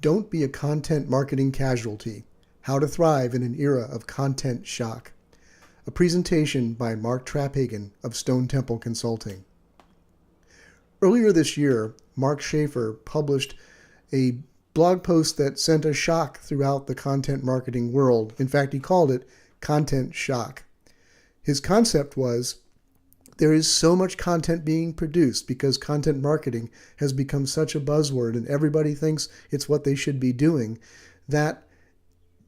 Don't be a content marketing casualty. How to thrive in an era of content shock. A presentation by Mark Traphagen of Stone Temple Consulting. Earlier this year, Mark Schaefer published a blog post that sent a shock throughout the content marketing world. In fact, he called it content shock. His concept was there is so much content being produced because content marketing has become such a buzzword and everybody thinks it's what they should be doing, that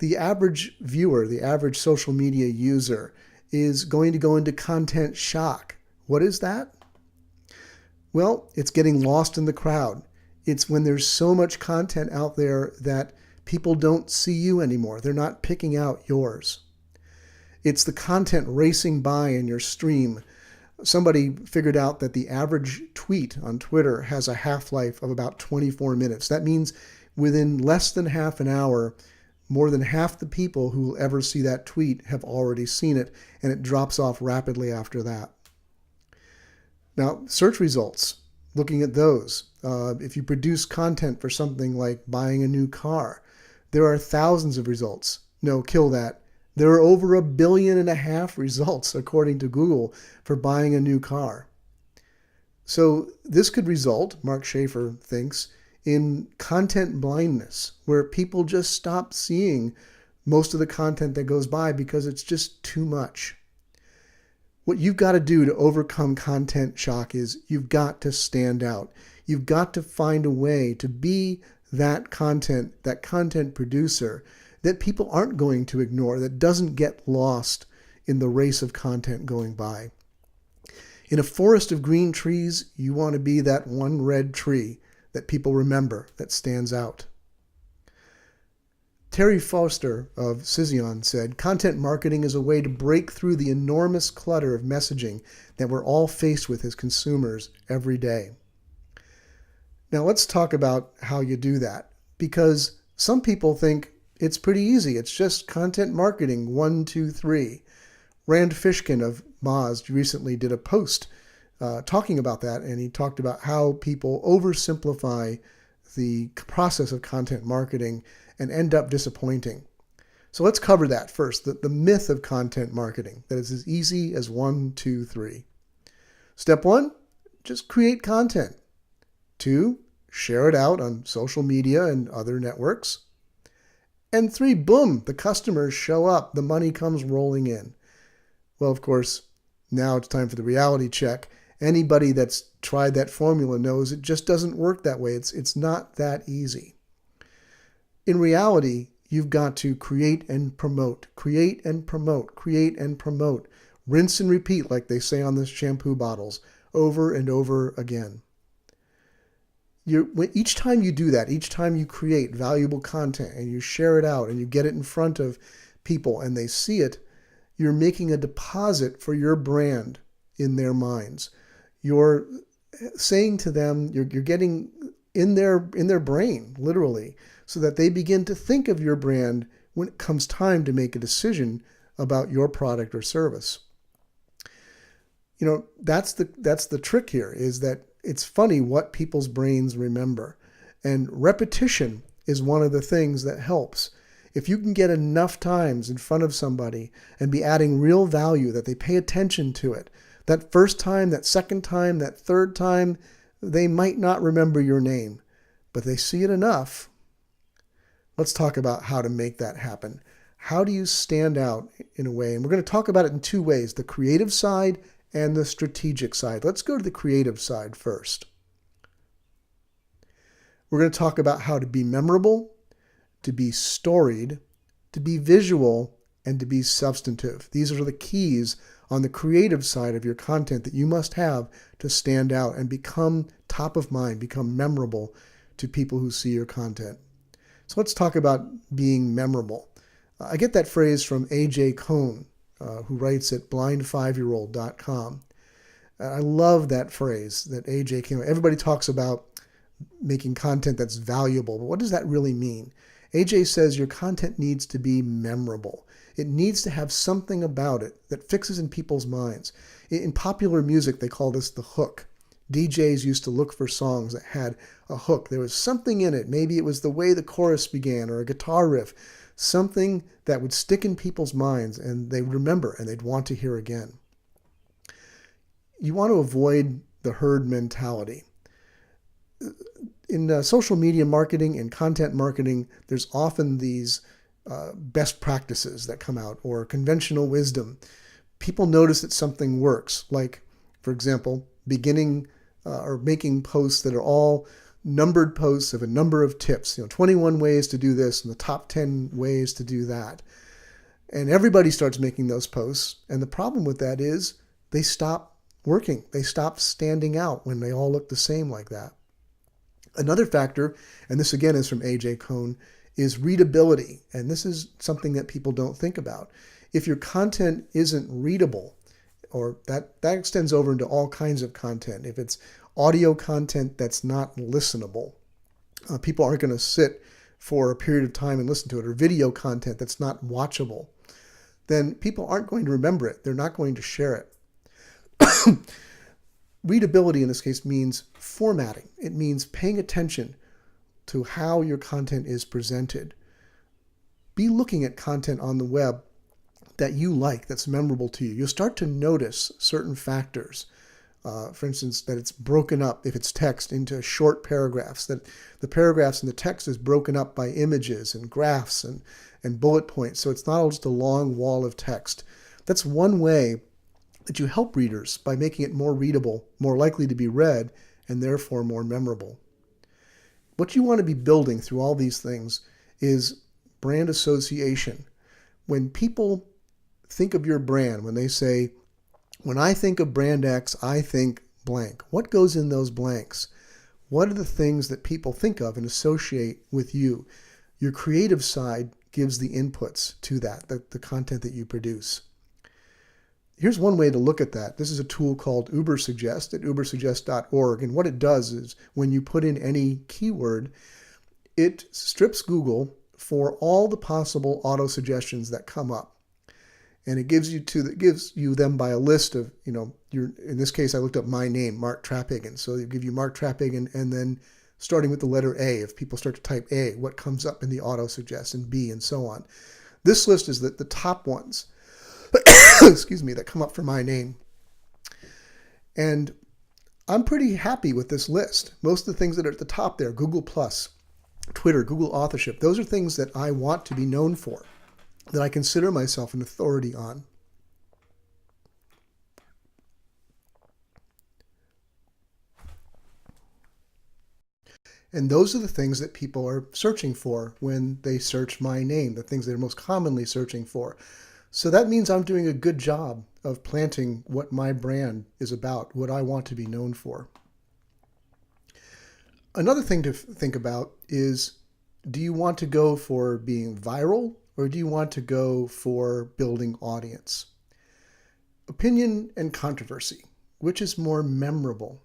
the average viewer, the average social media user, is going to go into content shock. What is that? Well, it's getting lost in the crowd. It's when there's so much content out there that people don't see you anymore. They're not picking out yours. It's the content racing by in your stream. Somebody figured out that the average tweet on Twitter has a half-life of about 24 minutes. That means within less than half an hour, more than half the people who will ever see that tweet have already seen it, and it drops off rapidly after that. Now, search results, looking at those. If you produce content for something like buying a new car, there are thousands of results. No, kill that. There are over 1.5 billion results, according to Google, for buying a new car. So this could result, Mark Schaefer thinks, in content blindness, where people just stop seeing most of the content that goes by because it's just too much. What you've got to do to overcome content shock is you've got to stand out. You've got to find a way to be that content producer that people aren't going to ignore, that doesn't get lost in the race of content going by. In a forest of green trees, you want to be that one red tree that people remember, that stands out. Terry Foster of Cision said, "Content marketing is a way to break through the enormous clutter of messaging that we're all faced with as consumers every day." Now let's talk about how you do that, because some people think it's pretty easy. It's just content marketing, 1, 2, 3. Rand Fishkin of Moz recently did a post talking about that, and he talked about how people oversimplify the process of content marketing and end up disappointing. So let's cover that first, the myth of content marketing, that it's as easy as 1, 2, 3. Step 1, just create content. 2, share it out on social media and other networks. And 3, boom, the customers show up, the money comes rolling in. Well, of course, now it's time for the reality check. Anybody that's tried that formula knows it just doesn't work that way. It's not that easy. In reality, you've got to create and promote, create and promote, create and promote. Rinse and repeat, like they say on the shampoo bottles, over and over again. Each time you do that, each time you create valuable content and you share it out and you get it in front of people and they see it, you're making a deposit for your brand in their minds. You're saying to them, you're getting in their brain, literally, so that they begin to think of your brand when it comes time to make a decision about your product or service. You know, that's the trick here, is that it's funny what people's brains remember. And repetition is one of the things that helps. If you can get enough times in front of somebody and be adding real value, that they pay attention to it, that first time, that second time, that third time, they might not remember your name, but they see it enough. Let's talk about how to make that happen. How do you stand out in a way? And we're going to talk about it in 2 ways, the creative side and the strategic side. Let's go to the creative side first. We're going to talk about how to be memorable, to be storied, to be visual, and to be substantive. These are the keys on the creative side of your content that you must have to stand out and become top of mind, become memorable to people who see your content. So let's talk about being memorable. I get that phrase from A.J. Cohn, who writes at blind5yearold.com. I love that phrase that A.J. came. Everybody talks about making content that's valuable, but what does that really mean? A.J. says your content needs to be memorable. It needs to have something about it that fixes in people's minds. In popular music, they call this the hook. DJs used to look for songs that had a hook. There was something in it. Maybe it was the way the chorus began or a guitar riff, something that would stick in people's minds and they would remember and they'd want to hear again. You want to avoid the herd mentality. In social media marketing and content marketing, there's often these best practices that come out or conventional wisdom. People notice that something works, like, for example, beginning or making posts that are all numbered posts of a number of tips, 21 ways to do this and the top 10 ways to do that. And everybody starts making those posts. And the problem with that is they stop working. They stop standing out when they all look the same like that. Another factor, and this again is from A.J. Cohn, is readability. And this is something that people don't think about. If your content isn't readable, or that extends over into all kinds of content. If it's audio content that's not listenable, people aren't going to sit for a period of time and listen to it, or video content that's not watchable, then people aren't going to remember it. They're not going to share it. Readability in this case means formatting. It means paying attention to how your content is presented. Be looking at content on the web that you like, that's memorable to you. You'll start to notice certain factors. For instance, that it's broken up, if it's text, into short paragraphs, that the paragraphs in the text is broken up by images and graphs and bullet points. So it's not all just a long wall of text. That's one way that you help readers by making it more readable, more likely to be read, and therefore more memorable. What you want to be building through all these things is brand association. When people think of your brand, when they say, when I think of brand X, I think blank. What goes in those blanks? What are the things that people think of and associate with you? Your creative side gives the inputs to that, the content that you produce. Here's one way to look at that. This is a tool called Ubersuggest at ubersuggest.org. And what it does is when you put in any keyword, it strips Google for all the possible auto suggestions that come up. And it gives you them by a list of, in this case, I looked up my name, Mark Traphagen. So they give you Mark Traphagen, and then starting with the letter A, if people start to type A, what comes up in the auto suggest, and B, and so on. This list is the top ones, excuse me, that come up for my name. And I'm pretty happy with this list. Most of the things that are at the top there, Google+, Twitter, Google authorship, those are things that I want to be known for, that I consider myself an authority on. And those are the things that people are searching for when they search my name, the things they're most commonly searching for. So that means I'm doing a good job of planting what my brand is about, what I want to be known for. Another thing to think about is, do you want to go for being viral, or do you want to go for building audience? Opinion and controversy, which is more memorable?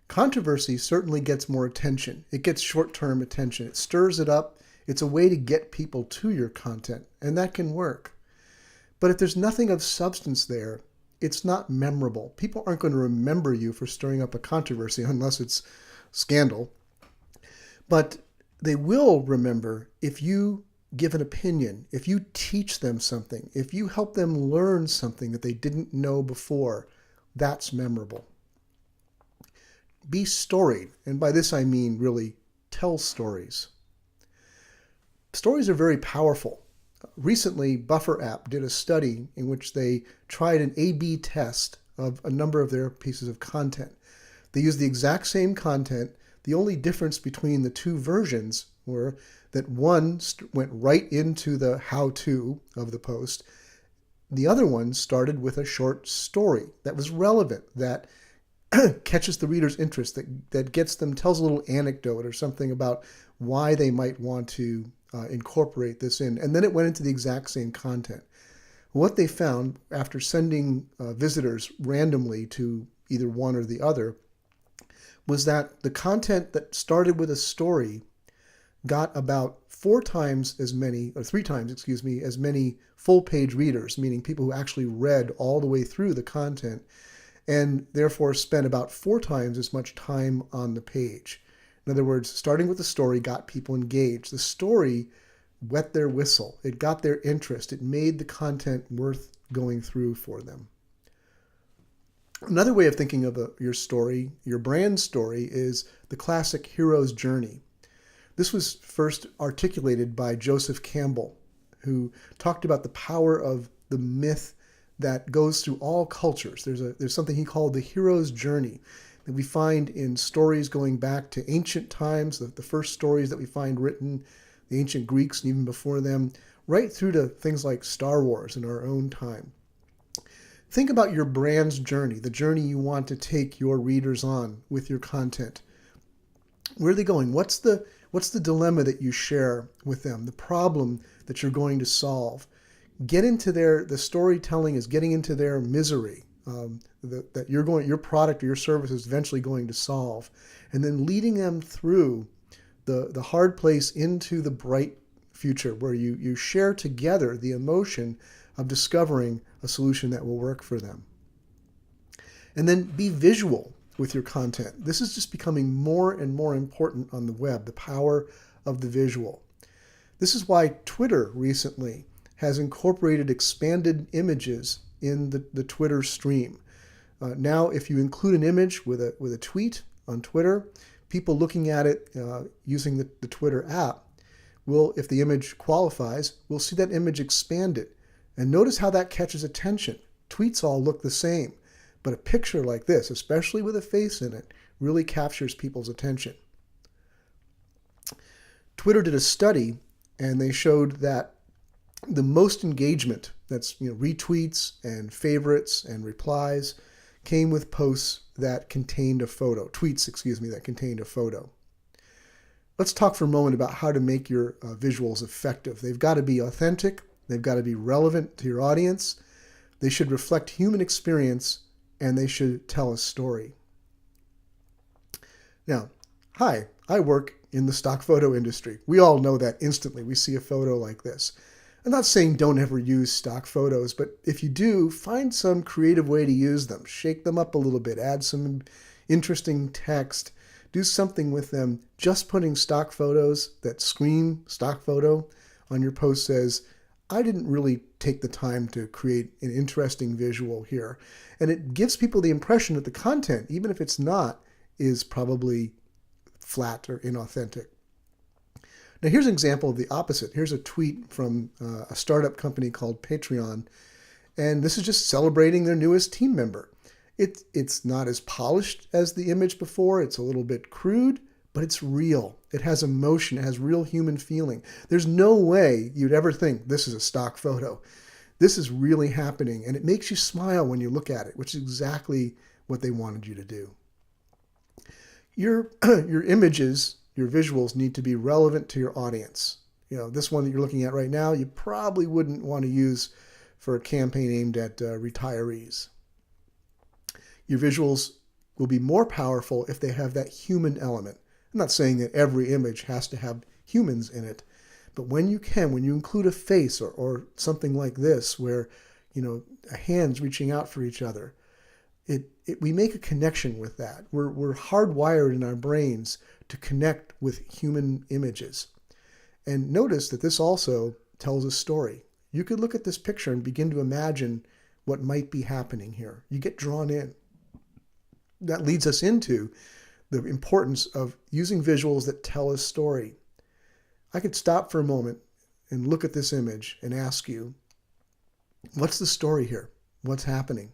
Controversy certainly gets more attention. It gets short-term attention. It stirs it up. It's a way to get people to your content, and that can work. But if there's nothing of substance there, it's not memorable. People aren't going to remember you for stirring up a controversy unless it's scandal. But they will remember if you give an opinion, if you teach them something, if you help them learn something that they didn't know before. That's memorable. Be storied, and by this I mean really tell stories. Stories are very powerful. Recently, Buffer App did a study in which they tried an A/B test of a number of their pieces of content. They used the exact same content. The only difference between the two versions were that one went right into the how-to of the post. The other one started with a short story that was relevant, that catches the reader's interest, that gets them, tells a little anecdote or something about why they might want to incorporate this in. And then it went into the exact same content. What they found after sending visitors randomly to either one or the other was that the content that started with a story got about 3 times as many full-page readers, meaning people who actually read all the way through the content, and therefore spent about 4 times as much time on the page. In other words, starting with the story got people engaged. The story wet their whistle. It got their interest. It made the content worth going through for them. Another way of thinking of your story, your brand story, is the classic hero's journey. This was first articulated by Joseph Campbell, who talked about the power of the myth that goes through all cultures. There's something he called the hero's journey that we find in stories going back to ancient times, the first stories that we find written, the ancient Greeks and even before them, right through to things like Star Wars in our own time. Think about your brand's journey, the journey you want to take your readers on with your content. Where are they going? What's the dilemma that you share with them, the problem that you're going to solve? Get into the storytelling is getting into their misery that your product or your service is eventually going to solve, and then leading them through the hard place into the bright future where you share together the emotion of discovering a solution that will work for them. And then be visual with your content. This is just becoming more and more important on the web, the power of the visual. This is why Twitter recently has incorporated expanded images in the Twitter stream. Now, if you include an image with a tweet on Twitter, people looking at it using the Twitter app will, if the image qualifies, will see that image expanded. And notice how that catches attention. Tweets all look the same, but a picture like this, especially with a face in it, really captures people's attention. Twitter did a study, and they showed that the most engagement, that's retweets and favorites and replies, came with posts that contained a photo, tweets, that contained a photo. Let's talk for a moment about how to make your visuals effective. They've got to be authentic. They've got to be relevant to your audience. They should reflect human experience, and they should tell a story. Now, hi, I work in the stock photo industry. We all know that instantly. We see a photo like this. I'm not saying don't ever use stock photos, but if you do, find some creative way to use them. Shake them up a little bit, add some interesting text, do something with them. Just putting stock photos that scream stock photo on your post says, I didn't really take the time to create an interesting visual here. And it gives people the impression that the content, even if it's not, is probably flat or inauthentic. Now here's an example of the opposite. Here's a tweet from a startup company called Patreon, and this is just celebrating their newest team member. It's not as polished as the image before. It's a little bit crude, but it's real. It has emotion. It has real human feeling. There's no way you'd ever think this is a stock photo. This is really happening, and it makes you smile when you look at it, which is exactly what they wanted you to do. Your images, your visuals need to be relevant to your audience. This one that you're looking at right now, you probably wouldn't want to use for a campaign aimed at retirees. Your visuals will be more powerful if they have that human element. I'm not saying that every image has to have humans in it, but when you include a face or something like this where, hands reaching out for each other, we make a connection with that. We're hardwired in our brains to connect with human images. And notice that this also tells a story. You could look at this picture and begin to imagine what might be happening here. You get drawn in. That leads us into the importance of using visuals that tell a story. I could stop for a moment and look at this image and ask you, what's the story here? What's happening?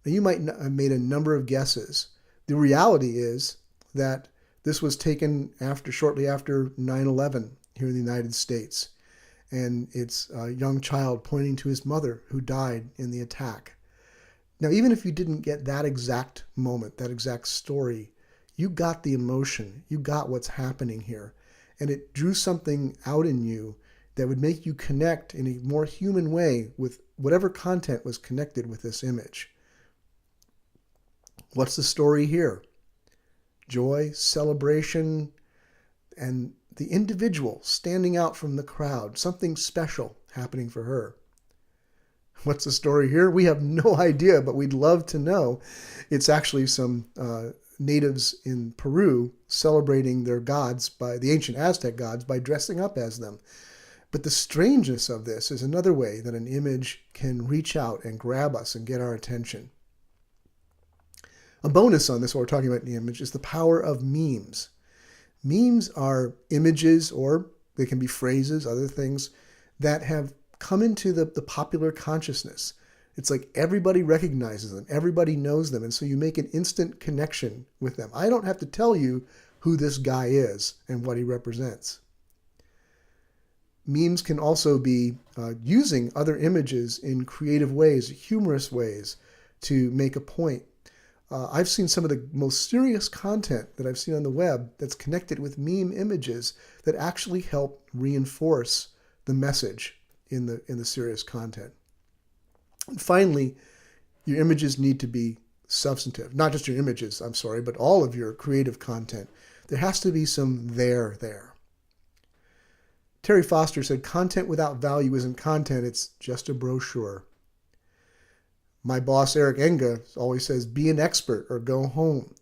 Now, you might have made a number of guesses. The reality is that this was taken shortly after 9/11 here in the United States. And it's a young child pointing to his mother who died in the attack. Now, even if you didn't get that exact moment, that exact story, you got the emotion. You got what's happening here. And it drew something out in you that would make you connect in a more human way with whatever content was connected with this image. What's the story here? Joy, celebration, and the individual standing out from the crowd, something special happening for her. What's the story here? We have no idea, but we'd love to know. It's actually some natives in Peru celebrating their gods, by the ancient Aztec gods, by dressing up as them. But the strangeness of this is another way that an image can reach out and grab us and get our attention. A bonus on this, what we're talking about in the image, is the power of memes. Memes are images, or they can be phrases, other things, that have come into the popular consciousness. It's like everybody recognizes them, everybody knows them, and so you make an instant connection with them. I don't have to tell you who this guy is and what he represents. Memes can also be using other images in creative ways, humorous ways, to make a point. I've seen some of the most serious content that I've seen on the web that's connected with meme images that actually help reinforce the message in the serious content. And finally, your images need to be substantive. Not just your images, I'm sorry, but all of your creative content. There has to be some there. Terry Foster said, content without value isn't content, it's just a brochure. My boss, Eric Enga, always says, be an expert or go home.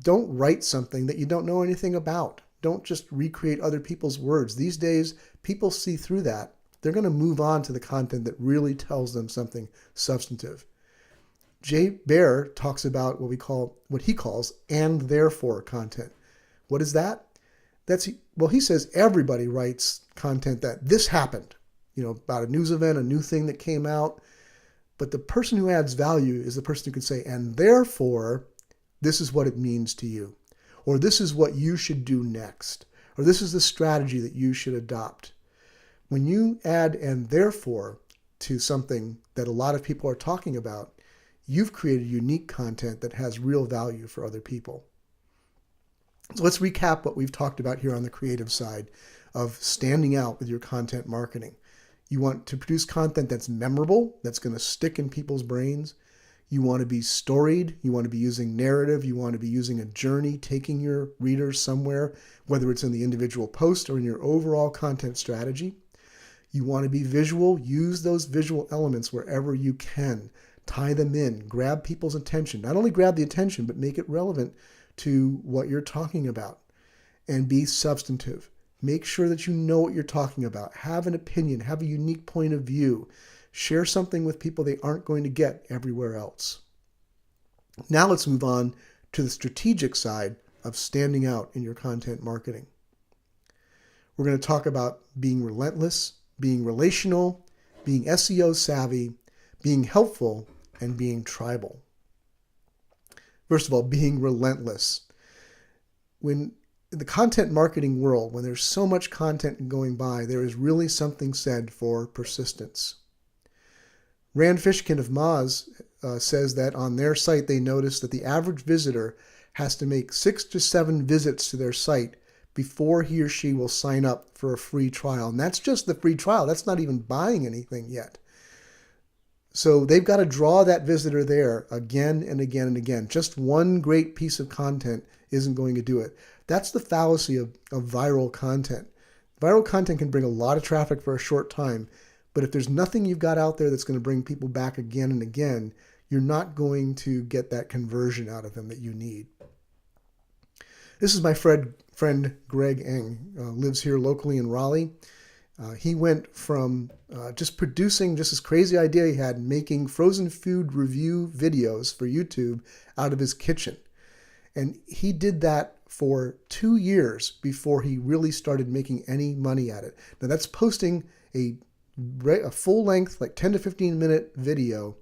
Don't write something that you don't know anything about. Don't just recreate other people's words. These days, people see through that. They're going to move on to the content that really tells them something substantive. Jay Baer talks about what he calls and therefore content. What is that? He says everybody writes content that this happened, about a news event, a new thing that came out. But the person who adds value is the person who can say, and therefore, this is what it means to you. Or this is what you should do next. Or this is the strategy that you should adopt. When you add and therefore to something that a lot of people are talking about, you've created unique content that has real value for other people. So let's recap what we've talked about here on the creative side of standing out with your content marketing. You want to produce content that's memorable, that's going to stick in people's brains. You want to be storied. You want to be using narrative. You want to be using a journey, taking your readers somewhere, whether it's in the individual post or in your overall content strategy. You want to be visual. Use those visual elements wherever you can. Tie them in. Grab people's attention. Not only grab the attention, but make it relevant to what you're talking about. And be substantive. Make sure that you know what you're talking about. Have an opinion. Have a unique point of view. Share something with people they aren't going to get everywhere else. Now let's move on to the strategic side of standing out in your content marketing. We're going to talk about being relentless, being relational, being SEO savvy, being helpful, and being tribal. First of all, being relentless. In the content marketing world, when there's so much content going by, there is really something said for persistence. Rand Fishkin of Moz says that on their site they noticed that the average visitor has to make 6 to 7 visits to their site before he or she will sign up for a free trial. And that's just the free trial. That's not even buying anything yet. So they've got to draw that visitor there again and again and again. Just one great piece of content isn't going to do it. That's the fallacy of viral content. Viral content can bring a lot of traffic for a short time, but if there's nothing you've got out there that's going to bring people back again and again, you're not going to get that conversion out of them that you need. This is my friend Greg Eng, lives here locally in Raleigh. He went from just producing just this crazy idea he had, making frozen food review videos for YouTube out of his kitchen. And he did that for 2 years before he really started making any money at it. Now that's posting a full-length, like 10 to 15 minute video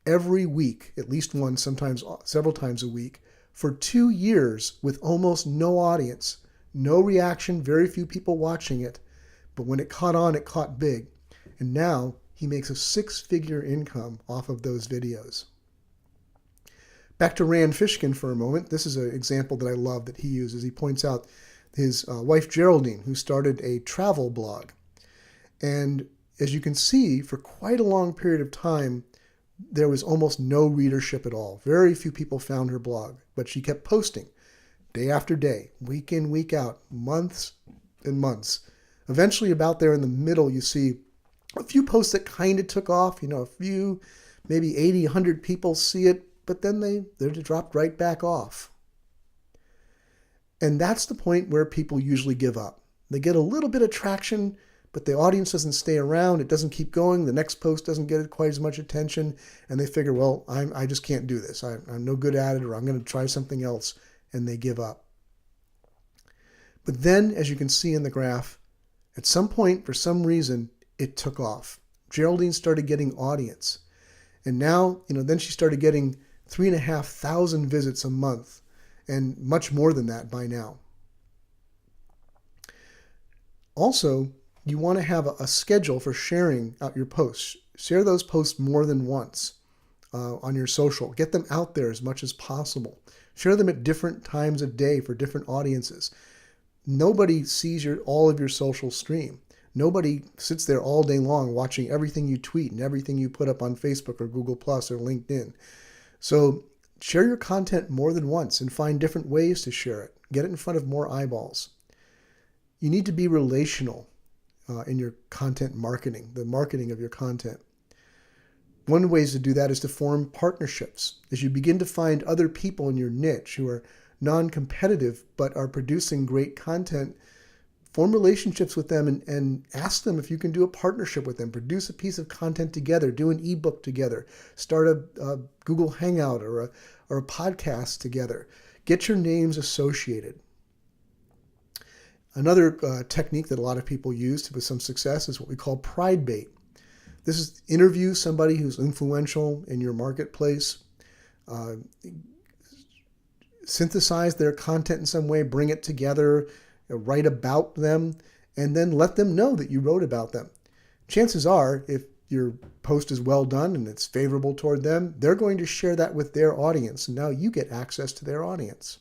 every week, at least one, sometimes several times a week, for 2 years with almost no audience, no reaction, very few people watching it. But when it caught on, it caught big. And now he makes a 6-figure income off of those videos. Back to Rand Fishkin for a moment. This is an example that I love that he uses. He points out his wife Geraldine, who started a travel blog. And as you can see, for quite a long period of time, there was almost no readership at all. Very few people found her blog, but she kept posting day after day, week in, week out, months and months. Eventually, about there in the middle, you see A few posts that kind of took off, a few, maybe 80, 100 people see it, but then they're dropped right back off. And that's the point where people usually give up. They get a little bit of traction, but the audience doesn't stay around. It doesn't keep going. The next post doesn't get quite as much attention. And they figure, well, I just can't do this. I'm no good at it, or I'm going to try something else. And they give up. But then, as you can see in the graph, at some point, for some reason, it took off. Geraldine started getting audience. And now, then she started getting 3,500 visits a month, and much more than that by now. Also, you want to have a schedule for sharing out your posts. Share those posts more than once on your social. Get them out there as much as possible. Share them at different times of day for different audiences. Nobody sees all of your social stream. Nobody sits there all day long watching everything you tweet and everything you put up on Facebook or Google Plus or LinkedIn. So share your content more than once and find different ways to share it. Get it in front of more eyeballs. You need to be relational in your content marketing, the marketing of your content. One of the ways to do that is to form partnerships. As you begin to find other people in your niche who are non-competitive but are producing great content, form relationships with them and ask them if you can do a partnership with them. Produce a piece of content together. Do an ebook together. Start a Google Hangout or a podcast together. Get your names associated. Another technique that a lot of people use with some success is what we call pride bait. This is interview somebody who's influential in your marketplace. Synthesize their content in some way. Bring it together. Write about them, and then let them know that you wrote about them. Chances are, if your post is well done and it's favorable toward them, they're going to share that with their audience, and now you get access to their audience.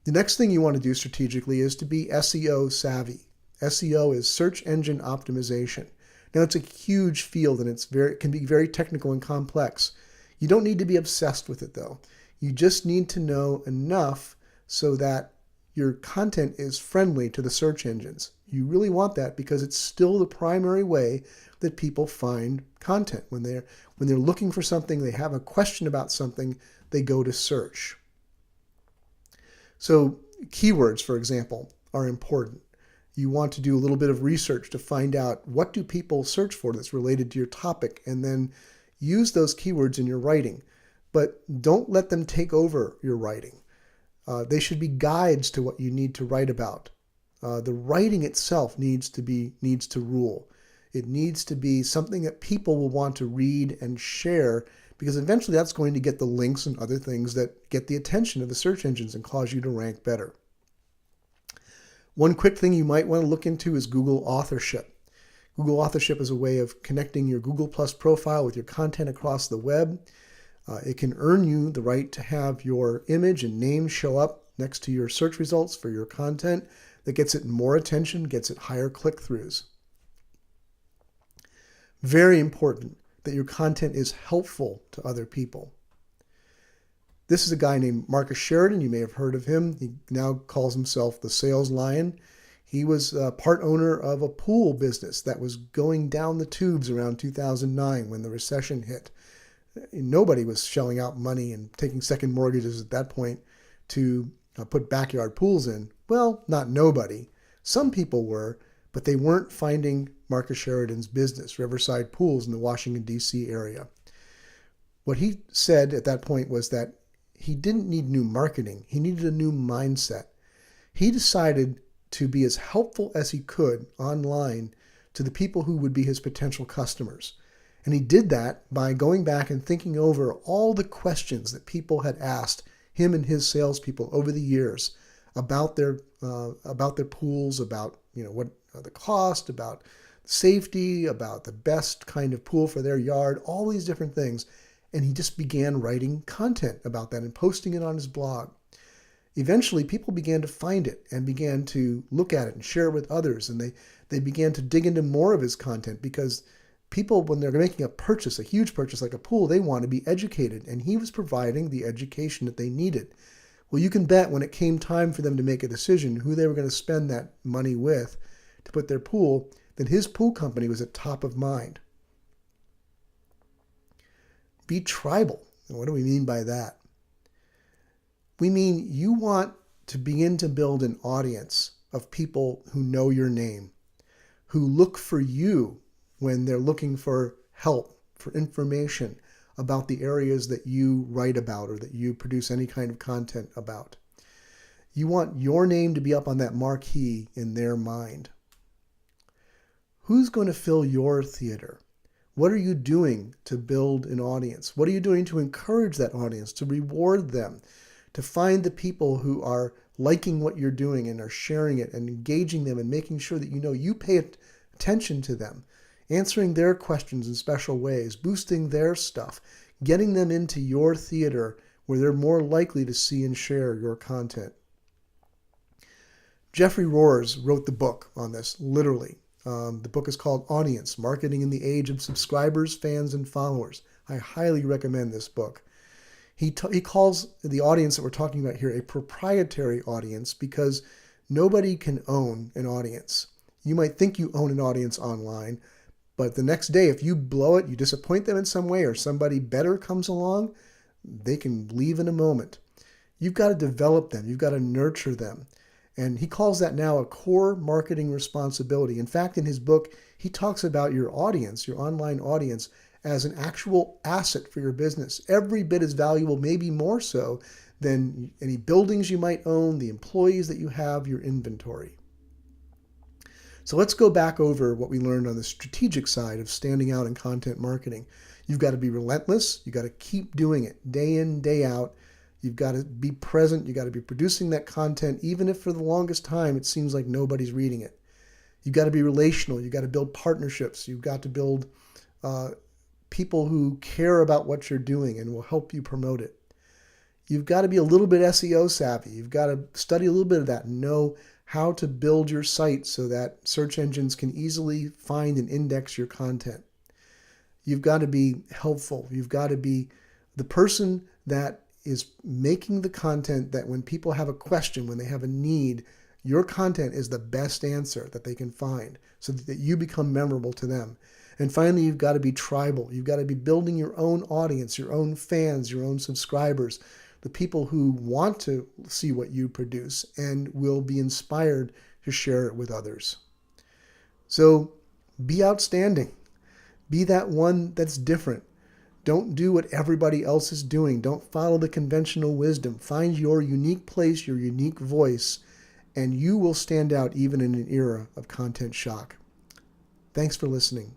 The next thing you want to do strategically is to be SEO savvy. SEO is search engine optimization. Now, it's a huge field, and it can be very technical and complex. You don't need to be obsessed with it, though. You just need to know enough so that your content is friendly to the search engines. You really want that because it's still the primary way that people find content. When they're looking for something, they have a question about something, they go to search. So keywords, for example, are important. You want to do a little bit of research to find out what do people search for that's related to your topic, and then use those keywords in your writing. But don't let them take over your writing. They should be guides to what you need to write about. The writing itself needs to rule. It needs to be something that people will want to read and share, because eventually that's going to get the links and other things that get the attention of the search engines and cause you to rank better. One quick thing you might want to look into is Google authorship. Google authorship is a way of connecting your Google Plus profile with your content across the web. It can earn you the right to have your image and name show up next to your search results for your content. That gets it more attention, gets it higher click-throughs. Very important that your content is helpful to other people. This is a guy named Marcus Sheridan. You may have heard of him. He now calls himself the Sales Lion. He was part owner of a pool business that was going down the tubes around 2009 when the recession hit. Nobody was shelling out money and taking second mortgages at that point to put backyard pools in. Well, not nobody. Some people were, but they weren't finding Marcus Sheridan's business, Riverside Pools in the Washington, D.C. area. What he said at that point was that he didn't need new marketing. He needed a new mindset. He decided to be as helpful as he could online to the people who would be his potential customers. And he did that by going back and thinking over all the questions that people had asked him and his salespeople over the years about their pools, about what the cost, about safety, about the best kind of pool for their yard, all these different things. And he just began writing content about that and posting it on his blog. Eventually, people began to find it and began to look at it and share it with others. And they began to dig into more of his content, because people, when they're making a purchase, a huge purchase like a pool, they want to be educated. And he was providing the education that they needed. Well, you can bet when it came time for them to make a decision who they were going to spend that money with to put their pool, that his pool company was at top of mind. Be tribal. And what do we mean by that? We mean you want to begin to build an audience of people who know your name, who look for you when they're looking for help, for information about the areas that you write about or that you produce any kind of content about. You want your name to be up on that marquee in their mind. Who's going to fill your theater? What are you doing to build an audience? What are you doing to encourage that audience, to reward them, to find the people who are liking what you're doing and are sharing it and engaging them and making sure that you pay attention to them, answering their questions in special ways, boosting their stuff, getting them into your theater where they're more likely to see and share your content. Jeffrey Rohrs wrote the book on this, literally. The book is called Audience, Marketing in the Age of Subscribers, Fans, and Followers. I highly recommend this book. He calls the audience that we're talking about here a proprietary audience because nobody can own an audience. You might think you own an audience online, but the next day, if you blow it, you disappoint them in some way, or somebody better comes along, they can leave in a moment. You've got to develop them. You've got to nurture them. And he calls that now a core marketing responsibility. In fact, in his book, he talks about your audience, your online audience, as an actual asset for your business. Every bit as valuable, maybe more so, than any buildings you might own, the employees that you have, your inventory. So let's go back over what we learned on the strategic side of standing out in content marketing. You've got to be relentless. You've got to keep doing it day in, day out. You've got to be present. You've got to be producing that content, even if for the longest time it seems like nobody's reading it. You've got to be relational. You've got to build partnerships. You've got to build people who care about what you're doing and will help you promote it. You've got to be a little bit SEO savvy. You've got to study a little bit of that and know how to build your site so that search engines can easily find and index your content. You've got to be helpful. You've got to be the person that is making the content that when people have a question, when they have a need, your content is the best answer that they can find so that you become memorable to them. And finally, you've got to be tribal. You've got to be building your own audience, your own fans, your own subscribers, the people who want to see what you produce and will be inspired to share it with others. So be outstanding. Be that one that's different. Don't do what everybody else is doing. Don't follow the conventional wisdom. Find your unique place, your unique voice, and you will stand out even in an era of content shock. Thanks for listening.